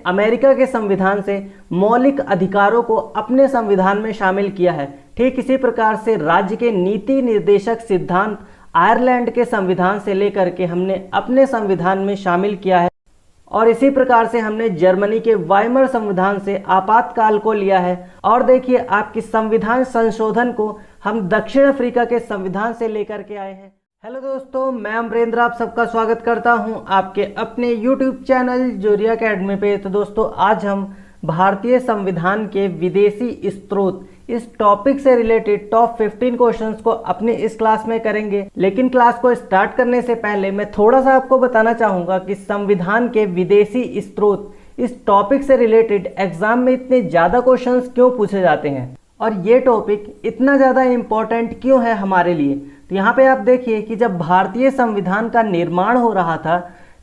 America के संविधान से मौलिक अधिकारों को अपने संविधान में शामिल किया है। ठीक इसी प्रकार से राज्य के नीति निर्देशक सिद्धांत आयरलैंड के संविधान से लेकर के हमने अपने संविधान में शामिल किया है। और इसी प्रकार से हमने जर्मनी के वाइमर संविधान से आपातकाल को लिया है। और देखिए, आपकी संविधान संशोधन को हम दक्षिण अफ्रीका के संविधान से लेकर के आए हैं। हेलो दोस्तों, मैं अमरेंद्र आप सबका स्वागत करता हूं आपके अपने YouTube चैनल जोरिया अकेडमी पे। तो दोस्तों, आज हम भारतीय संविधान के विदेशी स्रोत इस टॉपिक से रिलेटेड टॉप 15 क्वेश्चंस को अपनी इस क्लास में करेंगे। लेकिन क्लास को स्टार्ट करने से पहले मैं थोड़ा सा आपको बताना चाहूँगा कि संविधान के विदेशी स्रोत इस टॉपिक से रिलेटेड एग्जाम में इतने ज़्यादा क्वेश्चंस क्यों पूछे जाते हैं और ये टॉपिक इतना ज़्यादा इम्पोर्टेंट क्यों है हमारे लिए। तो यहाँ पे आप देखिए कि जब भारतीय संविधान का निर्माण हो रहा था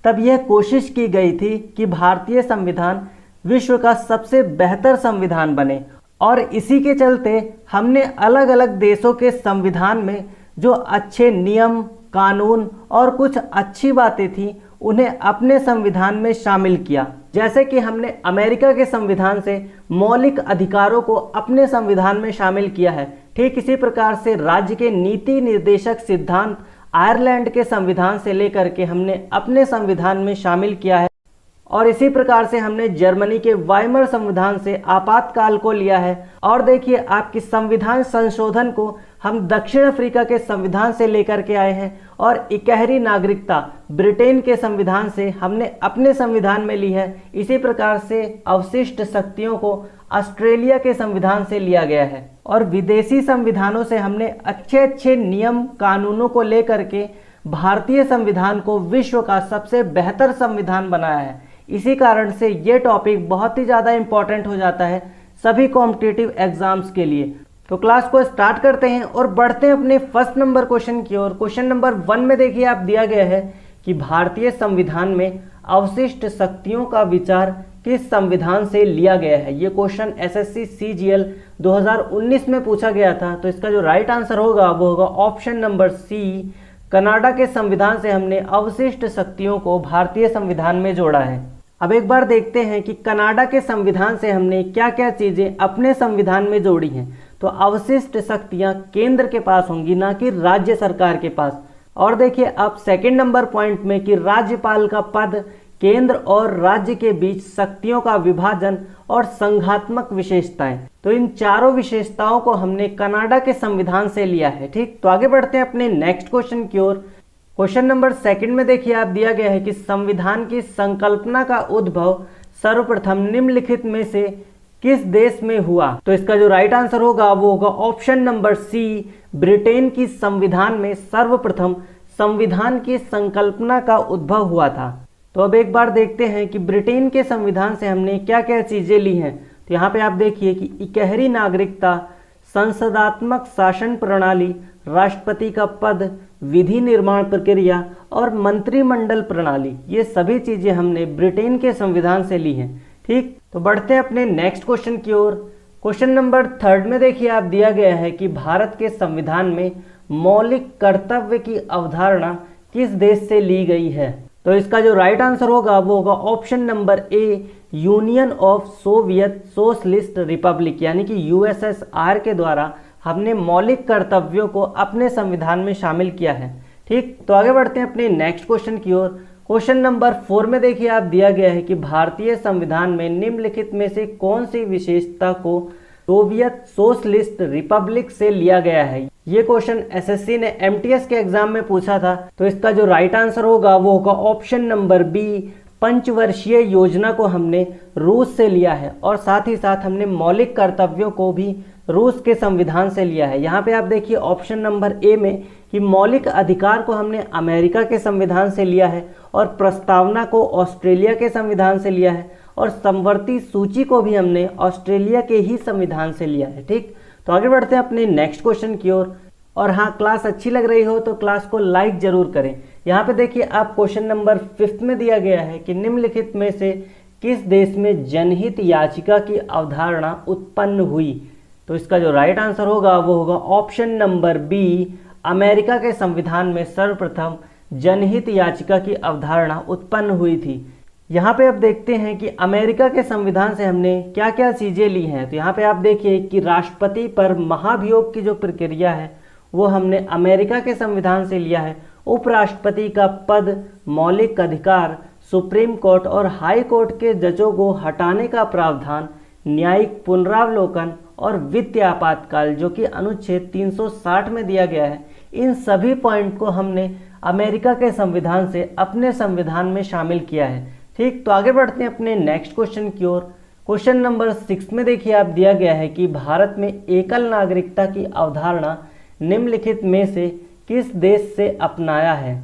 तब यह कोशिश की गई थी कि भारतीय संविधान विश्व का सबसे बेहतर संविधान बने। और इसी के चलते हमने अलग अलग देशों के संविधान में जो अच्छे नियम, कानून और कुछ अच्छी बातें थी उन्हें अपने संविधान में शामिल किया। जैसे कि हमने अमेरिका के संविधान से मौलिक अधिकारों को अपने संविधान में शामिल किया है। ठीक इसी प्रकार से राज्य के नीति निर्देशक सिद्धांत आयरलैंड के संविधान से लेकर के हमने अपने संविधान में शामिल किया है। और इसी प्रकार से हमने जर्मनी के वाइमर संविधान से आपातकाल को लिया है। और देखिए, आपकी संविधान संशोधन को हम दक्षिण अफ्रीका के संविधान से लेकर के आए हैं। और इकहरी नागरिकता ब्रिटेन के संविधान से हमने अपने संविधान में ली है। इसी प्रकार से अवशिष्ट शक्तियों को ऑस्ट्रेलिया के संविधान से लिया गया है। और विदेशी संविधानों से हमने अच्छे अच्छे नियम कानूनों को लेकर के भारतीय संविधान को विश्व का सबसे बेहतर संविधान बनाया है। इसी कारण से ये टॉपिक बहुत ही ज़्यादा इम्पॉर्टेंट हो जाता है सभी कॉम्पिटिटिव एग्जाम्स के लिए। तो क्लास को स्टार्ट करते हैं और बढ़ते हैं अपने फर्स्ट नंबर क्वेश्चन की ओर। क्वेश्चन नंबर 1 में देखिए, आप दिया गया है कि भारतीय संविधान में अवशिष्ट शक्तियों का विचार किस संविधान से लिया गया है। ये क्वेश्चन SSC CGL 2019 में पूछा गया था। तो इसका जो राइट आंसर होगा वो होगा ऑप्शन नंबर सी। कनाडा के संविधान से हमने अवशिष्ट शक्तियों को भारतीय संविधान में जोड़ा है। अब एक बार देखते हैं कि कनाडा के संविधान से हमने क्या क्या चीज़ें अपने संविधान में जोड़ी हैं। तो अवशिष्ट शक्तियां केंद्र के पास होंगी, ना कि राज्य सरकार के पास। और देखिए, अब सेकंड नंबर पॉइंट में कि राज्यपाल का पद केंद्र और राज्य के बीच शक्तियों का विभाजन और संघात्मक विशेषताएं। तो इन चारों विशेषताओं को हमने कनाडा के संविधान से लिया है। ठीक, तो आगे बढ़ते हैं अपने नेक्स्ट क्वेश्चन की ओर। क्वेश्चन नंबर 2 में देखिए, आप दिया गया है कि संविधान की संकल्पना का उद्भव सर्वप्रथम निम्नलिखित में से किस देश में हुआ। तो इसका जो राइट आंसर होगा वो होगा ऑप्शन नंबर सी। ब्रिटेन की संविधान में सर्वप्रथम संविधान की संकल्पना का उद्भव हुआ था। तो अब एक बार देखते हैं कि ब्रिटेन के संविधान से हमने क्या क्या चीजें ली हैं। तो यहाँ पे आप देखिए कि इकहरी नागरिकता, संसदात्मक शासन प्रणाली, राष्ट्रपति का पद, विधि निर्माण प्रक्रिया और मंत्रिमंडल प्रणाली, ये सभी चीजें हमने ब्रिटेन के संविधान से ली हैं। ठीक, तो बढ़ते हैं अपने नेक्स्ट क्वेश्चन की ओर। क्वेश्चन नंबर 3 में देखिए, आप दिया गया है कि भारत के संविधान में मौलिक कर्तव्य की अवधारणा किस देश से ली गई है। तो इसका जो राइट आंसर होगा वो होगा option number A, union of Soviet socialist Republic, यानी कि USSR के द्वारा हमने मौलिक कर्तव्यों को अपने संविधान में शामिल किया है। ठीक, तो आगे बढ़ते हैं अपने नेक्स्ट क्वेश्चन की ओर। क्वेश्चन नंबर 4 में देखिए, आप दिया गया है कि भारतीय संविधान में निम्नलिखित में से कौन सी विशेषता को सोवियत सोशलिस्ट रिपब्लिक से लिया गया है। ये क्वेश्चन SSC ने MTS के एग्जाम में पूछा था। तो इसका जो राइट आंसर होगा वो होगा ऑप्शन नंबर बी। पंचवर्षीय योजना को हमने रूस से लिया है और साथ ही साथ हमने मौलिक कर्तव्यों को भी रूस के संविधान से लिया है। यहाँ पे आप देखिए ऑप्शन नंबर ए में कि मौलिक अधिकार को हमने अमेरिका के संविधान से लिया है और प्रस्तावना को ऑस्ट्रेलिया के संविधान से लिया है और समवर्ती सूची को भी हमने ऑस्ट्रेलिया के ही संविधान से लिया है। ठीक, तो आगे बढ़ते हैं अपने नेक्स्ट क्वेश्चन की ओर। और हाँ, क्लास अच्छी लग रही हो तो क्लास को लाइक जरूर करें। यहाँ पे देखिए, आप क्वेश्चन नंबर 5 में दिया गया है कि निम्नलिखित में से किस देश में जनहित याचिका की अवधारणा उत्पन्न हुई। तो इसका जो राइट आंसर होगा वो होगा ऑप्शन नंबर बी। अमेरिका के संविधान में सर्वप्रथम जनहित याचिका की अवधारणा उत्पन्न हुई थी। यहाँ पे अब देखते हैं कि अमेरिका के संविधान से हमने क्या क्या चीज़ें ली हैं। तो यहाँ पे आप देखिए कि राष्ट्रपति पर महाभियोग की जो प्रक्रिया है वो हमने अमेरिका के संविधान से लिया है। उपराष्ट्रपति का पद, मौलिक अधिकार, सुप्रीम कोर्ट और हाई कोर्ट के जजों को हटाने का प्रावधान, न्यायिक पुनरावलोकन और वित्तीय आपातकाल जो कि अनुच्छेद 360 में दिया गया है, इन सभी पॉइंट को हमने अमेरिका के संविधान से अपने संविधान में शामिल किया है। ठीक, तो आगे बढ़ते हैं अपने नेक्स्ट क्वेश्चन की ओर। क्वेश्चन नंबर 6 में देखिए आप दिया गया है कि भारत में एकल नागरिकता की अवधारणा निम्नलिखित में से किस देश से अपनाया है।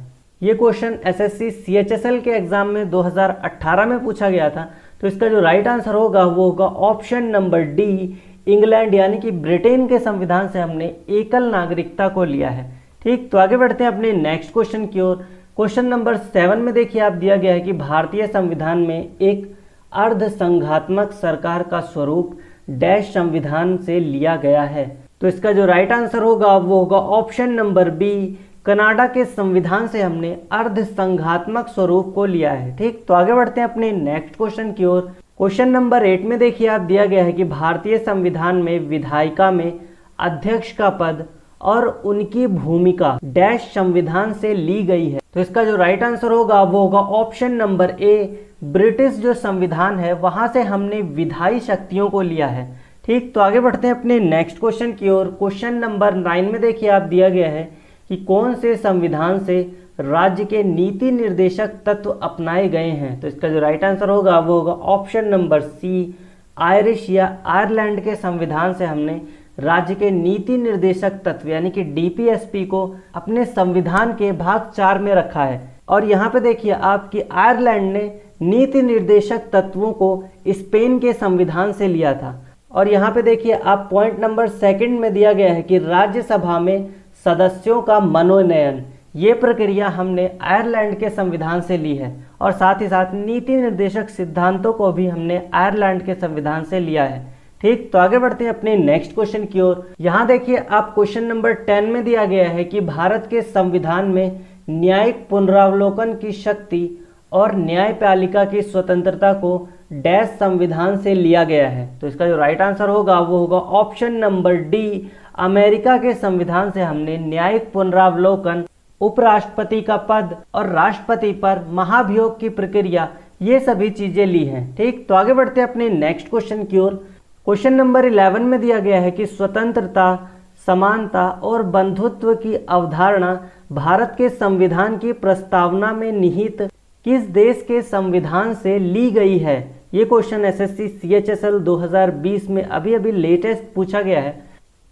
ये क्वेश्चन एसएससी सीएचएसएल के एग्जाम में 2018 में पूछा गया था। तो इसका जो राइट आंसर होगा वो होगा ऑप्शन नंबर डी, इंग्लैंड यानी कि ब्रिटेन के संविधान से हमने एकल नागरिकता को लिया है। ठीक, तो आगे बढ़ते हैं अपने नेक्स्ट क्वेश्चन की ओर। क्वेश्चन नंबर 7 में देखिए आप दिया गया है कि भारतीय संविधान में एक अर्ध संघात्मक सरकार का स्वरूप डैश संविधान से लिया गया है। तो इसका जो राइट आंसर होगा वो होगा ऑप्शन नंबर बी, कनाडा के संविधान से हमने अर्ध संघात्मक स्वरूप को लिया है। ठीक, तो आगे बढ़ते हैं अपने नेक्स्ट क्वेश्चन की ओर। क्वेश्चन नंबर 8 में देखिए आप दिया गया है कि भारतीय संविधान में विधायिका में अध्यक्ष का पद और उनकी भूमिका डैश संविधान से ली गई है। तो इसका जो राइट आंसर होगा वो होगा ऑप्शन नंबर ए, ब्रिटिश जो संविधान है वहां से हमने विधायी शक्तियों को लिया है। ठीक, तो आगे बढ़ते हैं अपने नेक्स्ट क्वेश्चन की ओर। क्वेश्चन नंबर 9 में देखिए आप दिया गया है कि कौन से संविधान से राज्य के नीति निर्देशक तत्व अपनाए गए हैं। तो इसका जो राइट आंसर होगा वो होगा ऑप्शन नंबर सी, आयरिश या आयरलैंड के संविधान से हमने राज्य के नीति निर्देशक तत्व यानी कि डीपीएसपी को अपने संविधान के भाग 4 में रखा है। और यहाँ पे देखिए आपकी आयरलैंड ने नीति निर्देशक तत्वों को स्पेन के संविधान से लिया था। और यहाँ पे देखिए आप पॉइंट नंबर 2 में दिया गया है कि राज्यसभा में सदस्यों का मनोनयन, ये प्रक्रिया हमने आयरलैंड के संविधान से ली है। और साथ ही साथ नीति निर्देशक सिद्धांतों को भी हमने आयरलैंड के संविधान से लिया है। ठीक, तो आगे बढ़ते हैं अपने नेक्स्ट क्वेश्चन की ओर। यहाँ देखिए आप क्वेश्चन नंबर 10 में दिया गया है कि भारत के संविधान में न्यायिक पुनरावलोकन की शक्ति और न्यायपालिका की स्वतंत्रता को डैश संविधान से लिया गया है। तो इसका जो राइट आंसर होगा वो होगा ऑप्शन नंबर डी, अमेरिका के संविधान से हमने न्यायिक पुनरावलोकन, उपराष्ट्रपति का पद और राष्ट्रपति पर महाभियोग की प्रक्रिया, ये सभी चीजें ली हैं। ठीक, तो आगे बढ़ते हैं अपने नेक्स्ट क्वेश्चन की ओर। क्वेश्चन नंबर 11 में दिया गया है कि स्वतंत्रता, समानता और बंधुत्व की अवधारणा भारत के संविधान की प्रस्तावना में निहित किस देश के संविधान से ली गई है। ये क्वेश्चन एसएससी सीएचएसएल 2020 में अभी अभी लेटेस्ट पूछा गया है।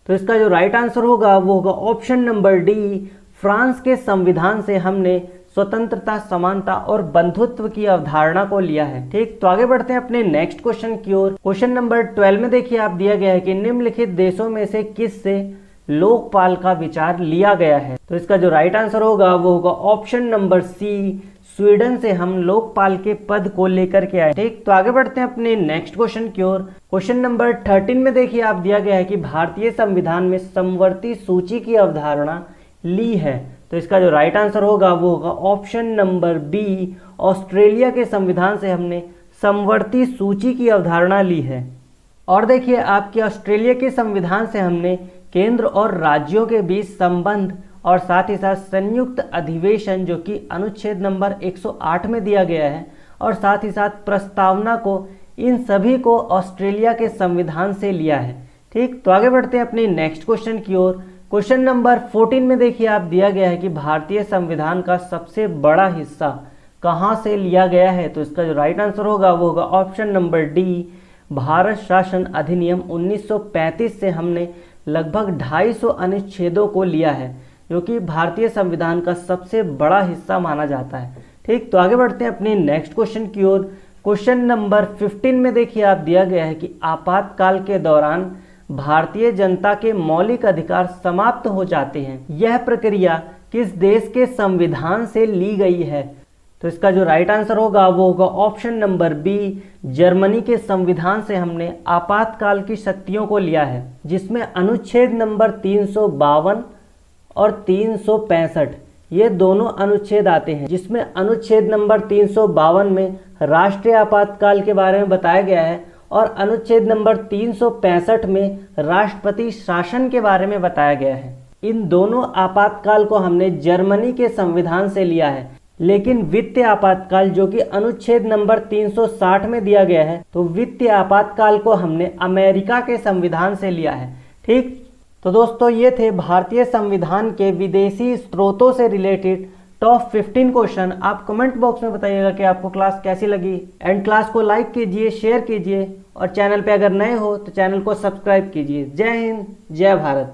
तो इसका जो राइट आंसर होगा वो होगा ऑप्शन नंबर डी, फ्रांस के संविधान से हमने स्वतंत्रता, समानता और बंधुत्व की अवधारणा को लिया है। ठीक, तो आगे बढ़ते हैं अपने नेक्स्ट क्वेश्चन की ओर। क्वेश्चन नंबर 12 में देखिए आप दिया गया है कि निम्नलिखित देशों में से किस से लोकपाल का विचार लिया गया है। तो इसका जो राइट आंसर होगा वो होगा ऑप्शन नंबर सी, स्वीडन से हम लोकपाल के पद को लेकर के आए। ठीक, तो आगे बढ़ते हैं अपने नेक्स्ट क्वेश्चन की ओर। क्वेश्चन नंबर 13 में देखिए आप दिया गया है कि भारतीय संविधान में समवर्ती सूची की अवधारणा ली है। तो इसका जो राइट आंसर होगा वो होगा ऑप्शन नंबर बी, ऑस्ट्रेलिया के संविधान से हमने समवर्ती सूची की अवधारणा ली है। और देखिए आपके ऑस्ट्रेलिया के संविधान से हमने केंद्र और राज्यों के बीच संबंध और साथ ही साथ संयुक्त अधिवेशन जो कि अनुच्छेद नंबर 108 में दिया गया है और साथ ही साथ प्रस्तावना को, इन सभी को ऑस्ट्रेलिया के संविधान से लिया है। ठीक, तो आगे बढ़ते हैं अपने नेक्स्ट क्वेश्चन की ओर। क्वेश्चन नंबर 14 में देखिए आप दिया गया है कि भारतीय संविधान का सबसे बड़ा हिस्सा कहाँ से लिया गया है। तो इसका जो राइट आंसर होगा वो होगा ऑप्शन नंबर डी, भारत शासन अधिनियम 1935 से हमने लगभग 250 अनुच्छेदों को लिया है, जो कि भारतीय संविधान का सबसे बड़ा हिस्सा माना जाता है। ठीक, तो आगे बढ़ते हैं अपने नेक्स्ट क्वेश्चन की ओर। क्वेश्चन नंबर 15 में देखिए आप दिया गया है कि आपातकाल के दौरान भारतीय जनता के मौलिक अधिकार समाप्त हो जाते हैं, यह प्रक्रिया किस देश के संविधान से ली गई है। तो इसका जो राइट आंसर होगा वो होगा ऑप्शन नंबर बी, जर्मनी के संविधान से हमने आपातकाल की शक्तियों को लिया है, जिसमें अनुच्छेद नंबर 352 और 365 ये दोनों अनुच्छेद आते हैं, जिसमें अनुच्छेद नंबर 352 में राष्ट्रीय आपातकाल के बारे में बताया गया है और अनुच्छेद नंबर 365 में राष्ट्रपति शासन के बारे में बताया गया है। इन दोनों आपातकाल को हमने जर्मनी के संविधान से लिया है, लेकिन वित्तीय आपातकाल जो कि अनुच्छेद नंबर 360 में दिया गया है, तो वित्तीय आपातकाल को हमने अमेरिका के संविधान से लिया है। ठीक, तो दोस्तों ये थे भारतीय संविधान के विदेशी स्रोतों से रिलेटेड टॉप 15 क्वेश्चन। आप कमेंट बॉक्स में बताइएगा कि आपको क्लास कैसी लगी एंड क्लास को लाइक कीजिए, शेयर कीजिए और चैनल पे अगर नए हो तो चैनल को सब्सक्राइब कीजिए। जय हिंद, जय भारत।